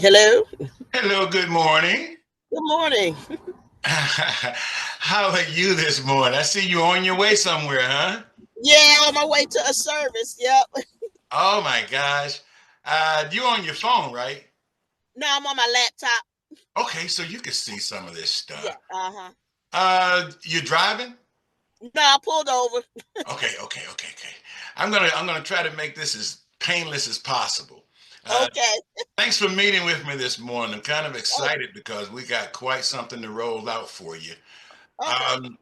Hello. Hello, good morning. Good morning. How are you this morning? I see you on your way somewhere, huh? Yeah, on my way to a service. Yep. Oh my gosh. You on your phone, right? No, I'm on my laptop. Okay, so you can see some of this Yeah. stuff. Uh-huh. You driving? No, I pulled over. Okay. I'm gonna try to make this as painless as possible. Uh, Okay. Thanks for meeting with me this morning. I'm kind of Oh, excited because we got quite something to roll out for you. okay. Um,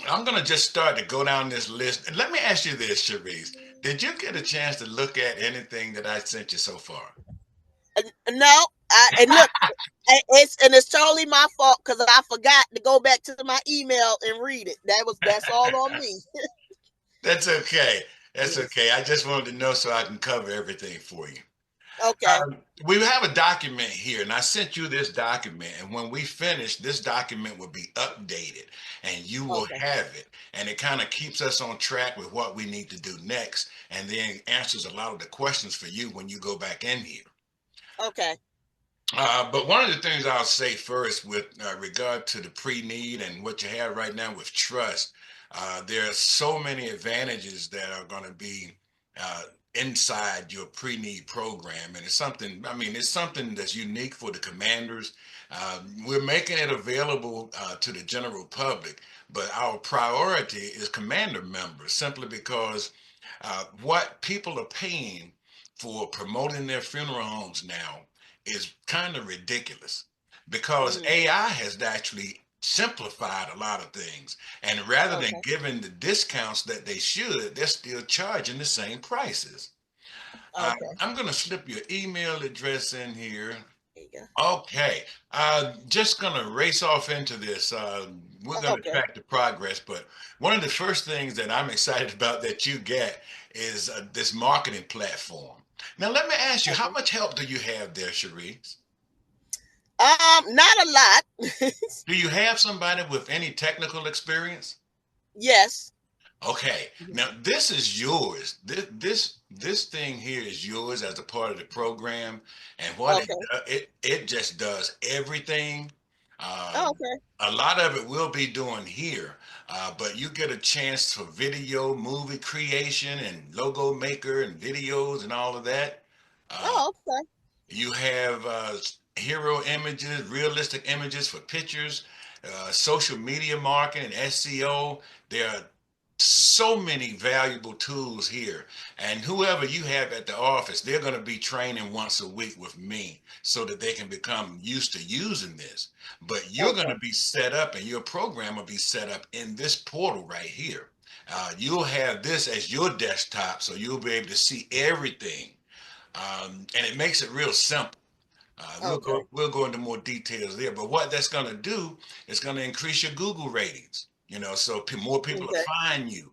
I'm gonna just start to go down this list. And let me ask you this, Cherise. Did you get a chance to look at anything that I sent you so far? No, and look, it's totally my fault because I forgot to go back to my email and read it. That's all on me. That's okay. That's Yes. okay. I just wanted to know so I can cover everything for you. Okay. We have a document here, and I sent you this document. And when we finish, this document will be updated, and you will Okay. have it. And it kind of keeps us on track with what we need to do next, and then answers a lot of the questions for you when you go back in here. Okay. But one of the things I'll say first with regard to the pre-need and what you have right now with trust, there are so many advantages that are going to be uh, inside your pre-need program. And it's something, I mean, it's something that's unique for the commanders. We're making it available to the general public, but our priority is commander members simply because what people are paying for promoting their funeral homes now is kind of ridiculous because Hmm. AI has actually simplified a lot of things. And rather than Okay. giving the discounts that they should, they're still charging the same prices. Okay. I'm going to slip your email address in here. There you Okay. Just going to race off into this. We're go. going to Okay. track the progress, but one of the first things that I'm excited about that you get is this marketing platform. Now, let me ask you, how Okay. much help do you have there, Cherise? Not a lot. Do you have somebody with any technical experience? Yes. Okay, now this is yours. This thing here is yours as a part of the program, and what it Okay. it just does everything. Oh, Um, okay. a lot of it we'll be doing here, but you get a chance for video, movie creation, and logo maker, and videos, and all of that. Uh, Oh, okay. you have hero images, realistic images for pictures, social media marketing, SEO. There are so many valuable tools here. And whoever you have at the office, they're going to be training once a week with me so that they can become used to using this. But you're going Okay. to be set up and your program will be set up in this portal right here. You'll have this as your desktop, so you'll be able to see everything, and it makes it real simple. Okay. We'll go into more details there, but what that's going to do is going to increase your Google ratings. You know, so more people will Okay. find you.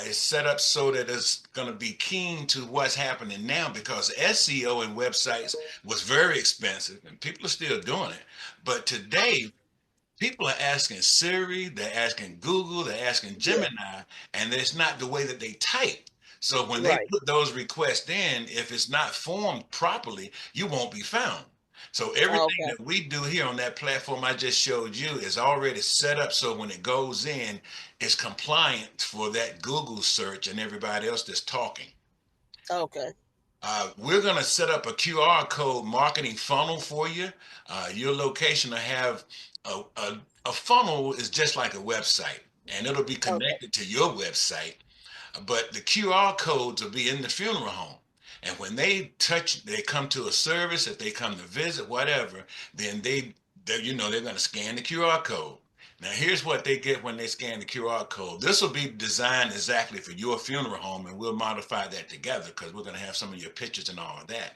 It's set up so that it's going to be keen to what's happening now because SEO and websites was very expensive, and people are still doing it. But today, people are asking Siri, they're asking Google, they're asking Yeah. Gemini, and it's not the way that they type. So when they Right. put those requests in, if it's not formed properly, you won't be found. So everything Okay. that we do here on that platform I just showed you is already set up so when it goes in, it's compliant for that Google search and everybody else that's talking. Okay. We're going to set up a QR code marketing funnel for you. Your location will have a funnel is just like a website, and it'll be Okay. connected to your website. But the QR codes will be in the funeral home. And when they come to a service, if they come to visit, whatever, then they're going to scan the QR code. Now, here's what they get when they scan the QR code. This will be designed exactly for your funeral home, and we'll modify that together because we're going to have some of your pictures and all of that.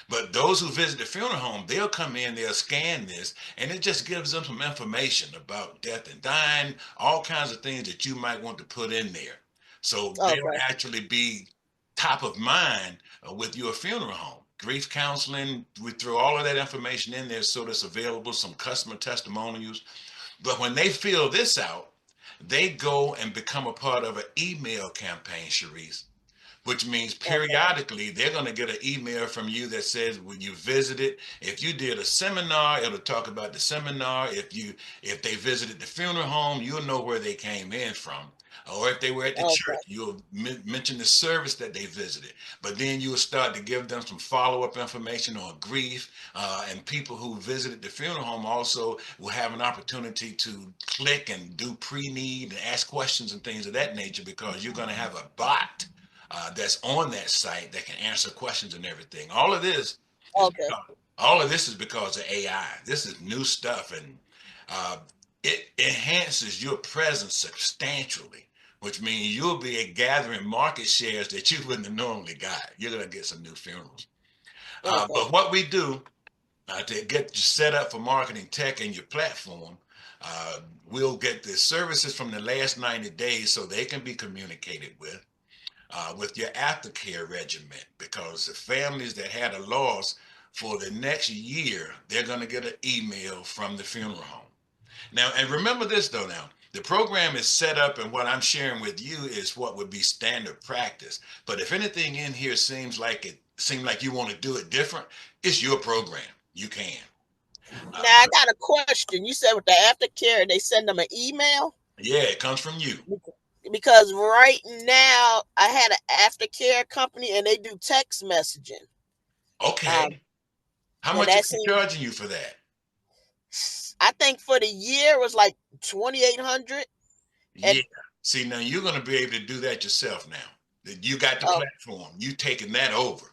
But those who visit the funeral home, they'll come in, they'll scan this, and it just gives them some information about death and dying, all kinds of things that you might want to put in there. So they'll Okay. actually be top of mind with your funeral home. Grief counseling, we throw all of that information in there so that's available, some customer testimonials. But when they fill this out, they go and become a part of an email campaign, Sharice, which means Okay. periodically they're going to get an email from you that says when you visited. If you did a seminar, it'll talk about the seminar. If they visited the funeral home, you'll know where they came in from. Or if they were at the church, Okay. you'll mention the service that they visited. But then you'll start to give them some follow-up information on grief. And people who visited the funeral home also will have an opportunity to click and do pre-need and ask questions and things of that nature, because you're going to have a bot that's on that site that can answer questions and everything. Is Okay. because, all of this is because of AI. This is new stuff, and uh, it enhances your presence substantially, which means you'll be gathering market shares that you wouldn't have normally got. You're going to get some new funerals. Okay. But what we do to get you set up for marketing tech and your platform, we'll get the services from the last 90 days so they can be communicated with your aftercare regimen, because the families that had a loss for the next year, they're going to get an email from the funeral home. Now, and remember this though, now, the program is set up, and what I'm sharing with you is what would be standard practice. But if anything in here seems like you want to do it different, it's your program. You can. Now I But got a question. You said with the aftercare, they send them an email yeah, it comes from you. because right now I had an aftercare company and they do text messaging. Um, Okay. How and much are that they seems, charging you for that? I think for the year it was like 2,800. Yeah. And See, now you're going to be able to do that yourself now. That you got the oh, platform. You taking that over.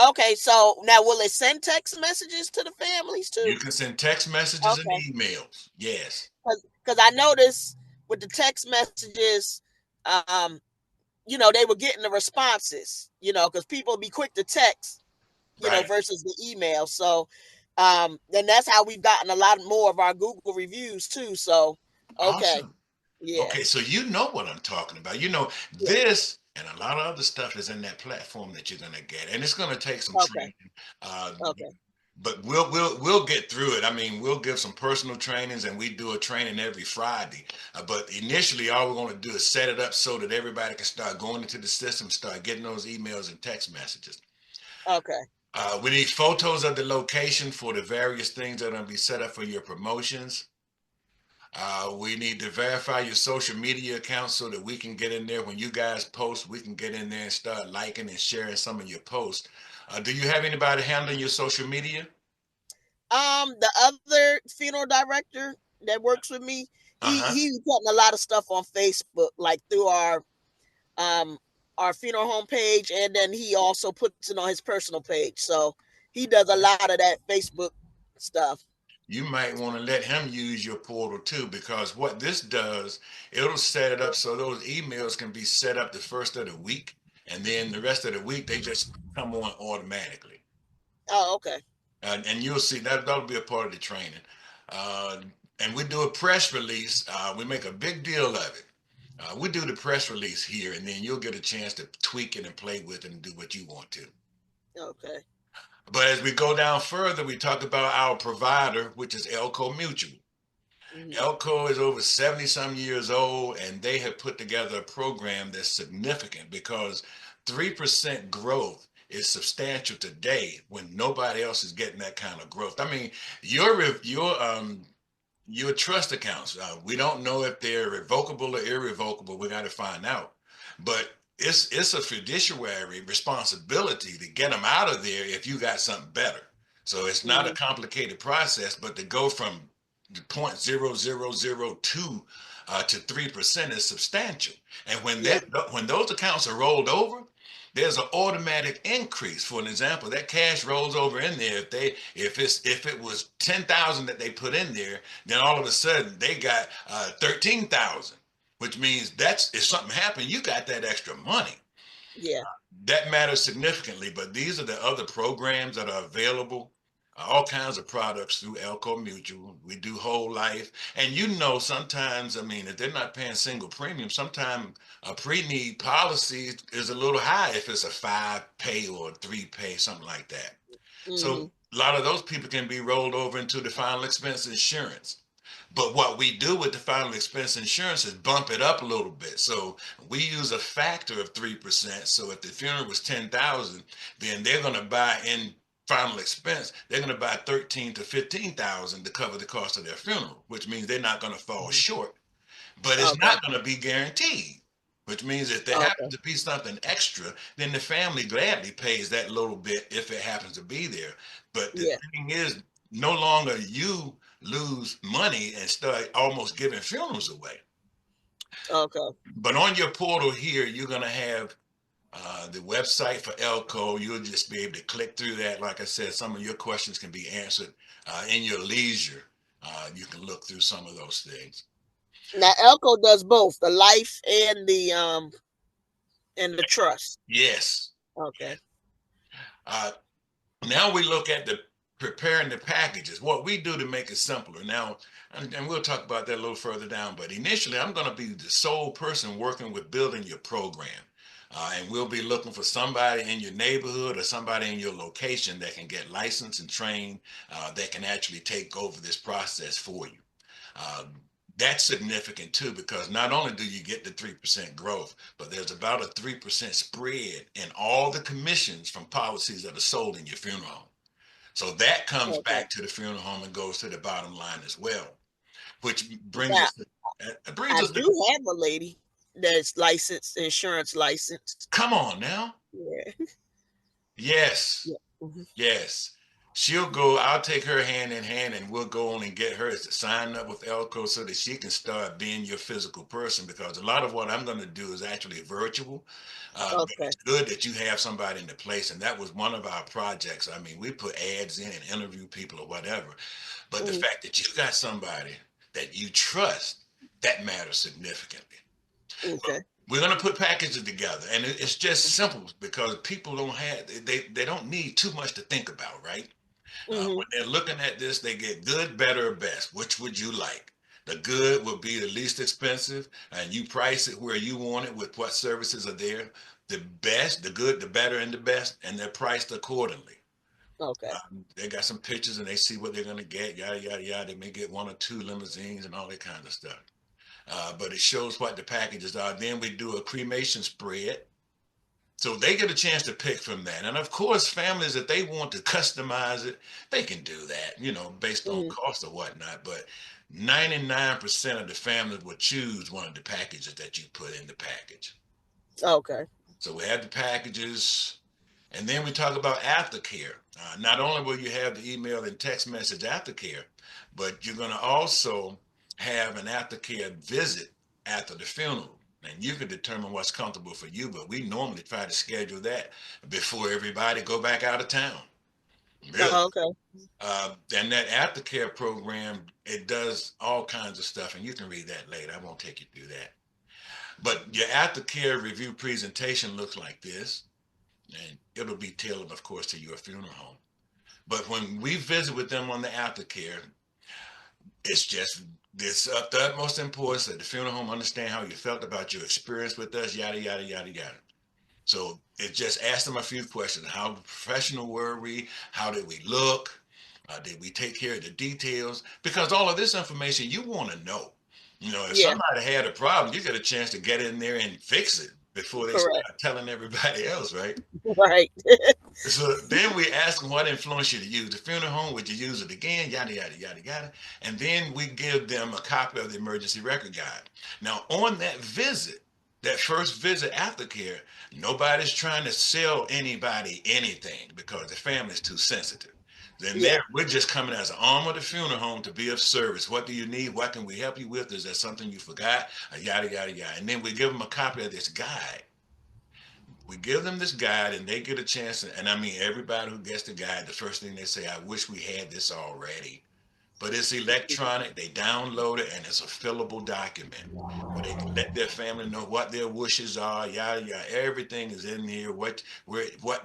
okay. So now will it send text messages to the families You too? can send text messages and Okay. emails. Yes. Because I noticed with the text messages, um, they were getting the responses, because people be quick to text, Right. versus the email. So, and that's how we've gotten a lot more of our Google reviews too. So, okay, Awesome. yeah, Okay, so you know what I'm talking about. You know, yeah, this and a lot of other stuff is in that platform that you're gonna get, and it's gonna take some okay, training. Uh, okay, but we'll get through it. I mean, we'll give some personal trainings, and we do a training every Friday. But initially, all we're going to do is set it up so that everybody can start going into the system, start getting those emails and text messages. okay, We need photos of the location for the various things that are going to be set up for your promotions. We need to verify your social media accounts so that we can get in there when you guys post. We can get in there and start liking and sharing some of your posts. Do you have anybody handling your social media? The other funeral director that works with me, Uh huh. he's putting a lot of stuff on Facebook, like through um our funeral home page, and then he also puts it on his personal page. So he does a lot of that Facebook stuff. You might want to let him use your portal too, because what this does, it'll set it up so those emails can be set up the first of the week, and then the rest of the week they just come on automatically. Oh, okay. And you'll see that'll be a part of the training. Uh, and we do a press release. We make a big deal of it. We do the press release here, and then you'll get a chance to tweak it and play with it and do what you want to. Okay. But as we go down further, we talk about our provider, which is Elco Mutual. Mm-hmm. Elco is over 70 some years old, and they have put together a program that's significant because 3% growth is substantial today when nobody else is getting that kind of growth. I mean, your trust accounts, we don't know if they're revocable or irrevocable. We got to find out. But it's a fiduciary responsibility to get them out of there if you got something better. So it's not a Mm-hmm. complicated process, but to go from 0.0002 to 3% is substantial. And Yeah. when those accounts are rolled over, there's an automatic increase. For an example, that cash rolls over in there. If it was 10,000 that they put in there, then all of a sudden they got 13,000, which means that's if something happened, you got that extra money. Yeah. That matters significantly. But these are the other programs that are available. All kinds of products through Elco Mutual. We do whole life, and sometimes, I mean, if they're not paying single premium, sometimes a pre-need policy is a little high if it's a 5 pay or a 3 pay, something like that. Mm-hmm. So a lot of those people can be rolled over into the final expense insurance. But what we do with the final expense insurance is bump it up a little bit. So we use a factor of 3%. So if the funeral was 10,000, then they're going to buy in final expense, they're going to buy 13 to 15,000 to cover the cost of their funeral, which means they're not going to fall Mhm. short. But it's Okay. not going to be guaranteed. Which means if there happens Okay. to be something extra, then the family gladly pays that little bit if it happens to be there. But the Yeah. thing is, no longer you lose money and start almost giving funerals away. Okay. But on your portal here, you're going to have the website for Elko. You'll just be able to click through that. Like I said, some of your questions can be answered in your leisure. You can look through some of those things. Now Elko does both the life and the trust. Yes. Okay. Uh, Now we look at the preparing the packages, what we do to make it simpler. Now, and we'll talk about that a little further down, but initially I'm going to be the sole person working with building your program. And we'll be looking for somebody in your neighborhood or somebody in your location that can get licensed and trained, that can actually take over this process for you. Uh, that's significant too, because not only do you get the 3% growth, but there's about a 3% spread in all the commissions from policies that are sold in your funeral home. So that comes Okay. back to the funeral home and goes to the bottom line as well, which brings Now us to, brings I us to, do have a lady that's licensed, insurance licensed. come on now. Yeah. Yes. Yeah. Hmm. Yes. She'll go, I'll take her hand in hand and we'll go on and get her to sign up with Elko so that she can start being your physical person, because a lot of what I'm going to do is actually virtual. But Okay. it's good that you have somebody in the place. And that was one of our projects. I mean, we put ads in and interview people or whatever. But the Hmm. fact that you got somebody that you trust, that matters significantly. Okay. We're going to put packages together, and it's just simple because people don't have they don't need too much to think about, right? Hmm. When they're looking at this, they get good, better, or best. Which would you like? The good will be the least expensive, and you price it where you want it with what services are there. The best, the good, the better, and the best, and they're priced accordingly. Okay. They got some pictures and they see what they're going to get, yada, yada, yada. They may get one or two limousines and all that kind of stuff. But it shows what the packages are. Then we do a cremation spread. So they get a chance to pick from that. And of course, families, if they want to customize it, they can do that, based on Hmm. cost or whatnot. But 99% of the families will choose one of the packages that you put in the package. Okay. So we have the packages. And then we talk about aftercare. Not only will you have the email and text message aftercare, but you're going to also have an aftercare visit after the funeral. And you can determine what's comfortable for you, but we normally try to schedule that before everybody go back out of town. Really. Okay. And that aftercare program, it does all kinds of stuff, and you can read that later. I won't take you through that. But your aftercare review presentation looks like this, and it'll be tailored, of course, to your funeral home. But when we visit with them on the aftercare, it's just this of the utmost importance that the funeral home understand how you felt about your experience with us, yada yada yada yada. So it just asked them a few questions: how professional were we? How did we look? Did we take care of the details? Because all of this information you want to know. If Yeah. somebody had a problem, you get a chance to get in there and fix it before they Correct. start telling everybody else, right? Right. So then we ask them what influence you to use the funeral home. Would you use it again? Yada yada yada yada. And then we give them a copy of the emergency record guide. Now on that visit, that first visit aftercare, nobody's trying to sell anybody anything because the family's too sensitive. Then Yeah. there, we're just coming as an arm of the funeral home to be of service. What do you need? What can we help you with? Is there something you forgot? Yada yada yada. And then we give them a copy of this guide. We give them this guide and they get a chance and I mean everybody who gets the guide, the first thing they say, I wish we had this already. But it's electronic, they download it and it's a fillable document where they can let their family know what their wishes are, yada yada. Everything is in here. What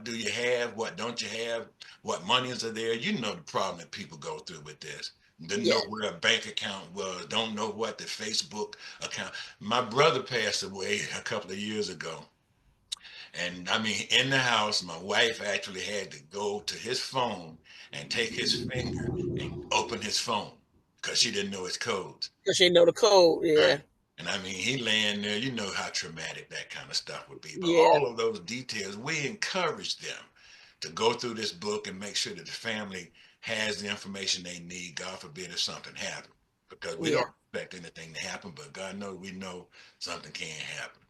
do you have, what don't you have, what monies are there. You know the problem that people go through with this. Didn't know Yeah. where a bank account was, don't know what the Facebook account. My brother passed away a couple of years ago. And I mean, in the house, my wife actually had to go to his phone and take his finger and open his phone. because she didn't know his codes. Because she know the code. Right. Yeah. And I mean, he laying there, you know how traumatic that kind of stuff would be. But Yeah. all of those details, we encourage them to go through this book and make sure that the family has the information they need. God forbid if something happens, because we Yeah. don't expect anything to happen, but God knows we know something can happen.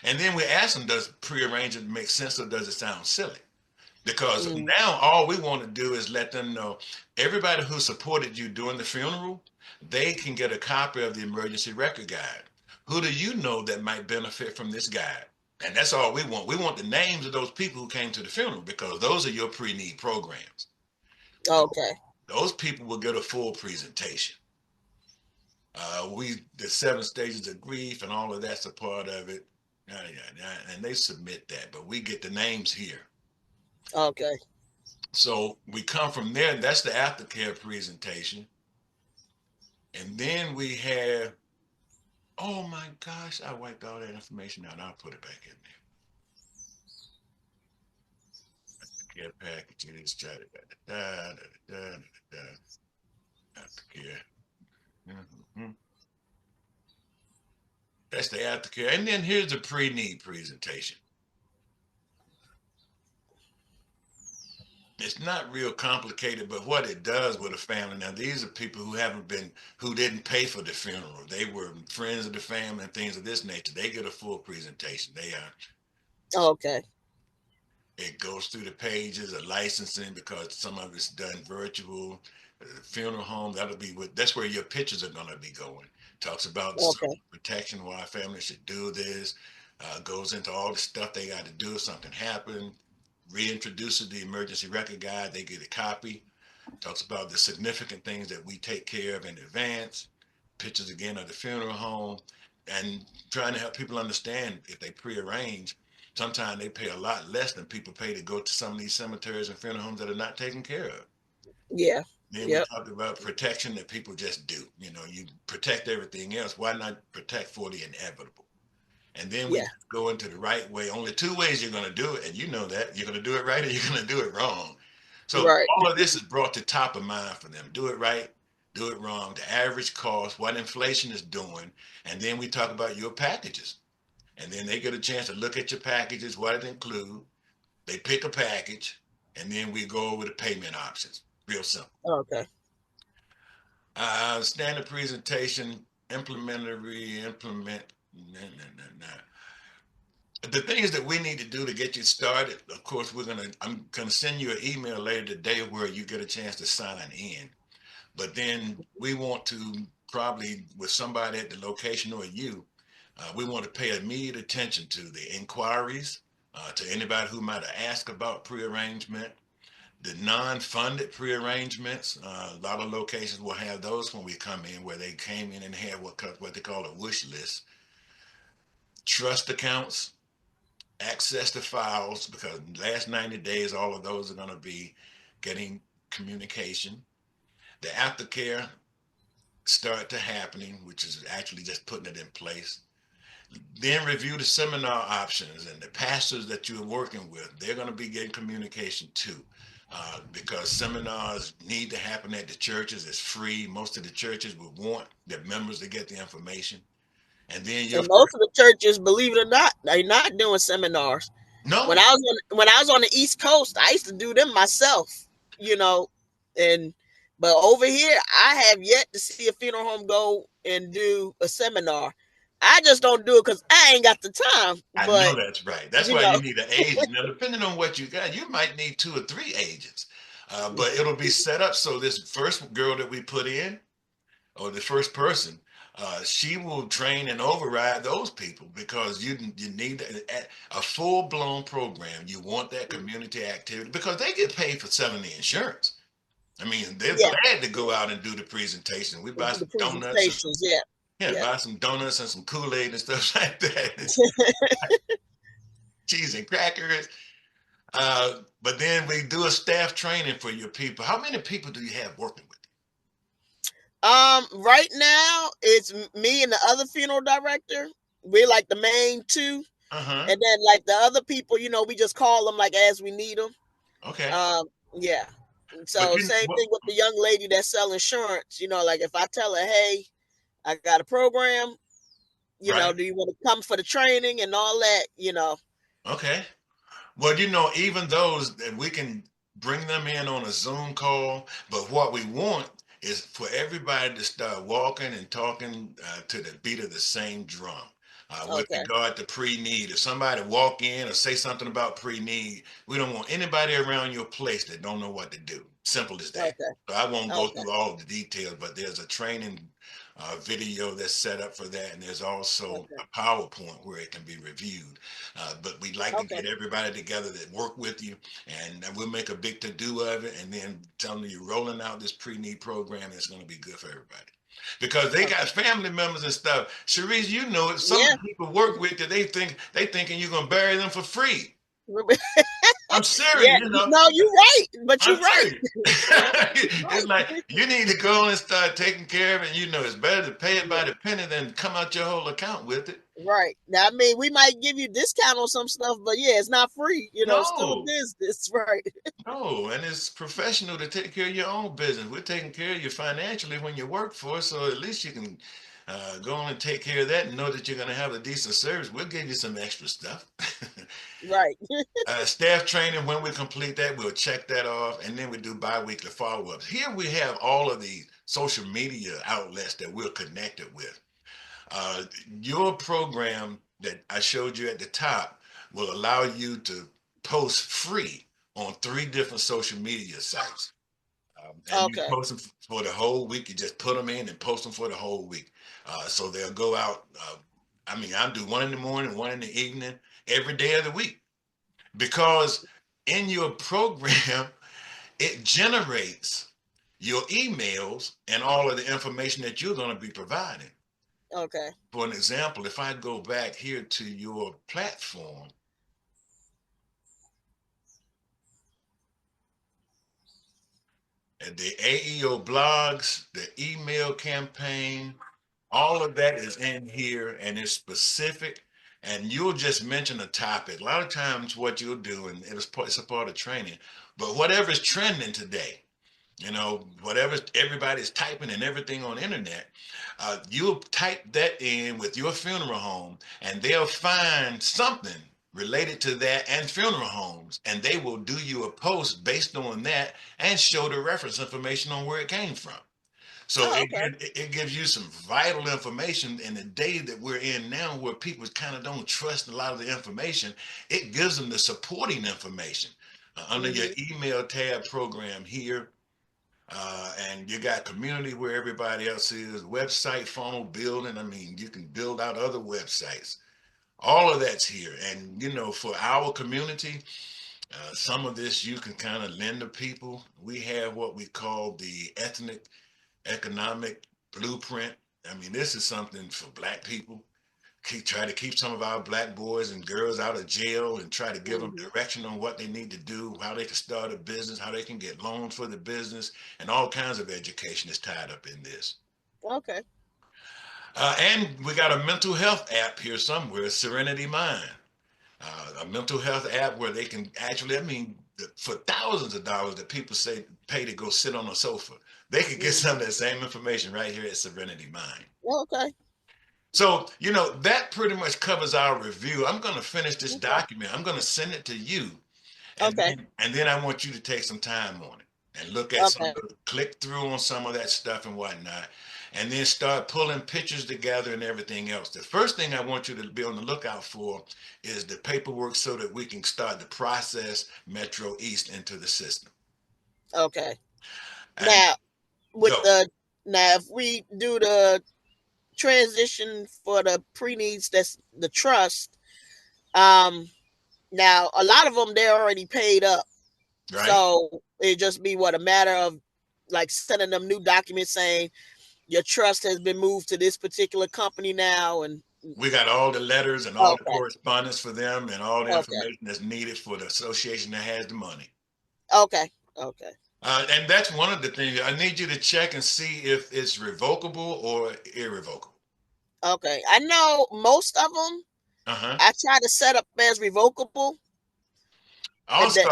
And then we ask them, does prearrangement make sense or does it sound silly? Because Mm. now all we want to do is let them know everybody who supported you during the funeral, they can get a copy of the emergency record guide. Who do you know that might benefit from this guide? And that's all we want. We want the names of those people who came to the funeral because those are your pre-need programs. Okay. Those people will get a full presentation. The 7 stages of grief and all of that's a part of it. And they submit that, but we get the names here. Okay. So we come from there. That's the aftercare presentation. And then we have, oh my gosh, I wiped all that information out. I'll put it back in there. Care packages, da, da, da, da, da, da, da, aftercare. Mm-hmm. That's the aftercare. And then here's the pre-need presentation. It's not real complicated, but what it does with a family. Now, these are people who didn't pay for the funeral. They were friends of the family and things of this nature. They get a full presentation. They are Okay. It goes through the pages of licensing because some of it's done virtual. Funeral home, that's where your pictures are going to be going. Talks about some Okay. protection, why families should do this. Goes into all the stuff they got to do if something happened. Reintroduces the emergency record guide. They get a copy. Talks about the significant things that we take care of in advance. Pictures again of the funeral home, and trying to help people understand if they prearrange. Sometimes they pay a lot less than people pay to go to some of these cemeteries and funeral homes that are not taken care of. Yeah. Then we Yep. talked about protection that people just do. You protect everything else. Why not protect for the inevitable? And then we Yeah. just go into the right way. Only two ways you're going to do it, and you know that you're going to do it right or you're going to do it wrong. So Right. all of this is brought to top of mind for them. Do it right, do it wrong, the average cost, what inflation is doing, and then we talk about your packages. And then they get a chance to look at your packages, what it includes. They pick a package, and then we go over the payment options. Real simple. Okay. Standard presentation, implementary, implement. Nah, nah, nah, nah. The things that we need to do to get you started, of course, I'm gonna send you an email later today where you get a chance to sign in. But then we want to probably with somebody at the location or you, we want to pay immediate attention to the inquiries, to anybody who might have asked about prearrangement, the non-funded prearrangements. A lot of locations will have those when we come in, where they came in and had what they call a wish list, trust accounts, access to files, because last 90 days, all of those are going to be getting communication. The aftercare start to happening, which is actually just putting it in place. Then review the seminar options and the pastors that you're working with. They're going to be getting communication too. Because seminars need to happen at the churches. It's free. Most of the churches would want their members to get the information. And then your And most of the churches, believe it or not, they're not doing seminars. When no, I was on the East Coast, I used to do them myself, you know, and but over here, I have yet to see a funeral home go and do a seminar. I just don't do it because I ain't got the time. I But know that's right. That's you why know, you need an agent. Now, depending on what you got, you might need two or three agents. But it'll be set up so this first girl that we put in, or the first person, she will train and override those people because you need a full blown program. You want that community activity because they get paid for selling the insurance. I mean, they're yeah, glad to go out and do the presentation. We buy do the some donuts and presentations. Yeah, yeah, yeah, buy some donuts and some Kool-Aid and stuff like that, cheese and crackers. But then we do a staff training for your people. How many people do you have working with Right now it's me and the other funeral director. We're like the main two, you? Uh-huh. and then like the other people, we just call them like as we need them. Okay. Um, yeah, But So you same what? thing with the young lady that sell insurance. Like if I tell her, hey, I got a program, Right? do you want to come for the training and all that? Okay. Well, even those that we can bring them in on a Zoom call, but what we want is for everybody to start walking and talking to the beat of the same drum. With Okay. regard to pre-need, if somebody walk in or say something about pre-need, we don't want anybody around your place that don't know what to do. Simple as that. Okay. So I won't go Okay. through all of the details, but there's a training video that's set up for that, and there's also Okay. a PowerPoint where it can be reviewed. But we'd like to Okay. get everybody together that work with you, and we'll make a big to-do of it, and then telling you rolling out this pre-need program that's going to be good for everybody. Because they got Okay. family members and stuff. Cherise, you know it. Some of Yeah. the people work with that they thinking you're gonna bury them for free. I'm serious, Yeah. No, you're right. But I'm you're right. serious. Yep. You're It's right. like you need to go and start taking care of it. It's better to pay it by Yeah. the penny than come out your whole account with it. Right. Now, I mean, we might give you discount on some stuff, but yeah, it's not free. It's still a No, business, right? no, and it's professional to take care of your own business. We're taking care of you financially when you work for us, so at least you can go on and take care of that and know that you're going to have a decent service. We'll give you some extra stuff. Right. Staff training, when we complete that, we'll check that off, and then we do bi-weekly follow-ups. Here we have all of the social media outlets that we're connected with. Uh, your program that I showed you at the top will allow you to post free on 3 different social media sites. And you Okay. post them for the whole week. You just put them in and post them for the whole week. So they'll go out. I do one in the morning, one in the evening, every day of the week. Because in your program, it generates your emails and all of the information that you're going to be providing. Okay. For an example, if I go back here to your platform, and the AEO blogs, the email campaign, all of that is in here and it's specific. And you'll just mention a topic. A lot of times, what you'll do, and it's a part of training, but whatever's trending today, whatever everybody's typing and everything on the internet, you'll type that in with your funeral home and they'll find something related to that and funeral homes, and they will do you a post based on that and show the reference information on where it came from. So Oh, it, okay. it gives you some vital information in the day that we're in now where people kind of don't trust a lot of the information. It gives them the supporting information under your Hmm. email tab program here. And you got community where everybody else is, website funnel building. I mean, you can build out other websites. All of that's here. And, for our community, some of this you can kind of lend to people. We have what we call the ethnic economic blueprint. I mean, this is something for Black people. Try to keep some of our Black boys and girls out of jail and try to give them Hmm. direction on what they need to do, how they can start a business, how they can get loans for the business, and all kinds of education is tied up in this. Okay. And we got a mental health app here somewhere, Serenity Mind, a mental health app where they can actually, for thousands of dollars that people say pay to go sit on a sofa, they could get some Hmm. of that same information right here at Serenity Mind. Okay. So, that pretty much covers our review. I'm going to finish this Okay. document. I'm going to send it to you. And Okay. then I want you to take some time on it and look at Okay. click through on some of that stuff and whatnot, and then start pulling pictures together and everything else. The first thing I want you to be on the lookout for is the paperwork so that we can start to process Metroeast into the system. Okay. And Now, with go. if we do the transition for the pre-needs, that's the trust. Um, Now a lot of them they're already paid up, Right? so it just be what a matter of like sending them new documents saying your trust has been moved to this particular company now, and We got all the letters and all the okay, correspondence for them and all the okay, information that's needed for the association that has the money. okay, okay, And that's one of the things I need you to check and see if it's revocable or irrevocable. okay. I know most of them. Uh-huh. I try to set up as revocable, and then Awesome.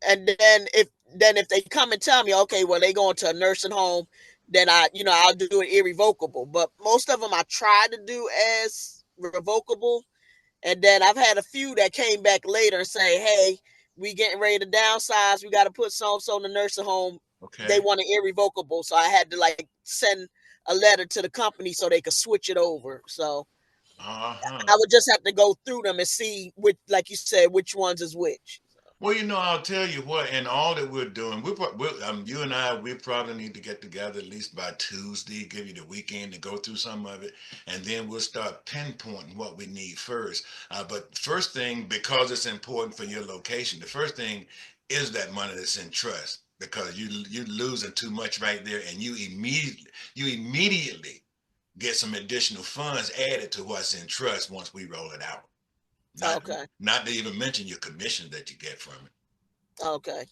and then if then if they come and tell me, okay, well, they going to a nursing home, then I'll do it irrevocable. But most of them I try to do as revocable. And then I've had a few that came back later and say, hey, we getting ready to downsize. We got to put so and so in the nursing home. They Okay. want it irrevocable. So I had to like send a letter to the company so they could switch it over. So Uh-huh. I would just have to go through them and see which, like you said, which ones is which. Well, I'll tell you what, and all that we're doing, you and I, we probably need to get together at least by Tuesday, give you the weekend to go through some of it, and then we'll start pinpointing what we need first. But first thing, because it's important for your location, the first thing is that money that's in trust, because you're losing too much right there, and you immediately get some additional funds added to what's in trust once we roll it out. Not Okay. not to even mention your commission that you get from it. Okay.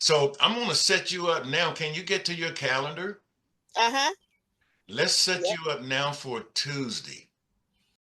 So I'm going to set you up now. Can you get to your calendar? Uh huh. Let's set Yep. you up now for Tuesday.